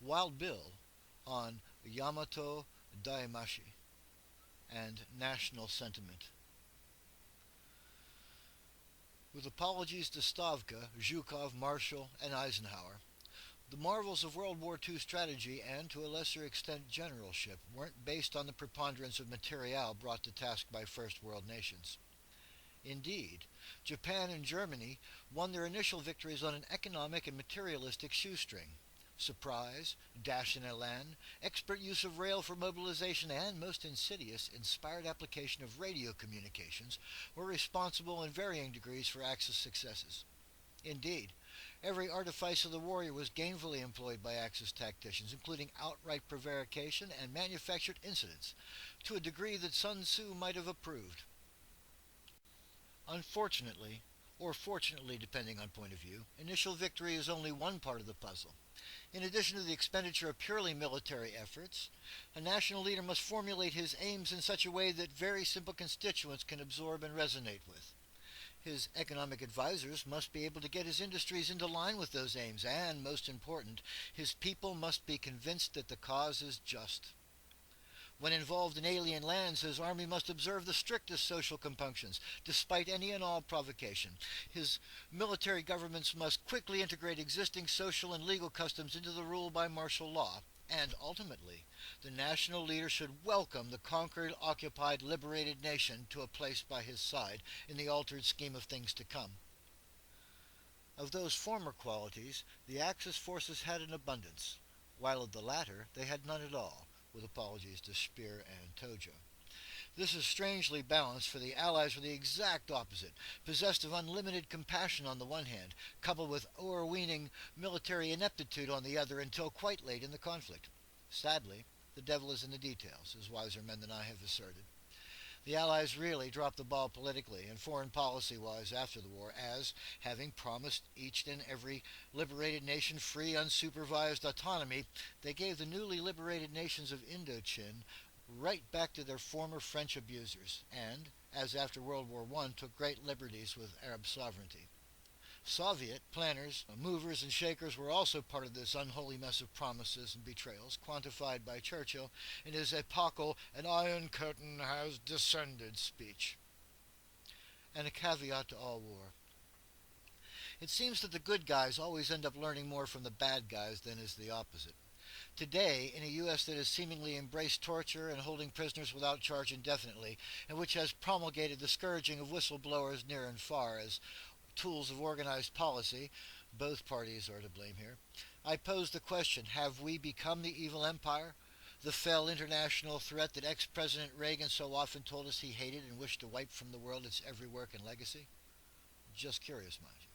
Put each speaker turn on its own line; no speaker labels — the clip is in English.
Wild Bill on Yamato Damashii and national sentiment. With apologies to Stavka, Zhukov, Marshall, and Eisenhower, the marvels of World War II strategy and, to a lesser extent, generalship weren't based on the preponderance of materiel brought to task by First World nations. Indeed, Japan and Germany won their initial victories on an economic and materialistic shoestring. Surprise, dash and élan, expert use of rail for mobilization, and, most insidious, inspired application of radio communications were responsible in varying degrees for Axis successes. Indeed, every artifice of the warrior was gainfully employed by Axis tacticians, including outright prevarication and manufactured incidents, to a degree that Sun Tzu might have approved. Unfortunately, or fortunately depending on point of view, initial victory is only one part of the puzzle. In addition to the expenditure of purely military efforts, a national leader must formulate his aims in such a way that very simple constituents can absorb and resonate with. His economic advisors must be able to get his industries into line with those aims, and, most important, his people must be convinced that the cause is just. When involved in alien lands, his army must observe the strictest social compunctions, despite any and all provocation. His military governments must quickly integrate existing social and legal customs into the rule by martial law. And ultimately, the national leader should welcome the conquered, occupied, liberated nation to a place by his side in the altered scheme of things to come. Of those former qualities, the Axis forces had an abundance, while of the latter they had none at all, with apologies to Speer and Tojo. This is strangely balanced, for the Allies were the exact opposite, possessed of unlimited compassion on the one hand, coupled with o'erweening military ineptitude on the other until quite late in the conflict. Sadly, the devil is in the details, as wiser men than I have asserted. The Allies really dropped the ball politically and foreign policy-wise after the war, as, having promised each and every liberated nation free, unsupervised autonomy, they gave the newly liberated nations of Indochina right back to their former French abusers, and, as after World War I, took great liberties with Arab sovereignty. Soviet planners, movers, and shakers were also part of this unholy mess of promises and betrayals, quantified by Churchill in his epochal "An Iron Curtain has descended" speech. And a caveat to all war. It seems that the good guys always end up learning more from the bad guys than is the opposite. Today, in a U.S. that has seemingly embraced torture and holding prisoners without charge indefinitely, and which has promulgated the scourging of whistleblowers near and far as tools of organized policy, both parties are to blame here, I pose the question, have we become the evil empire? The fell international threat that ex-President Reagan so often told us he hated and wished to wipe from the world its every work and legacy? Just curious, mind you.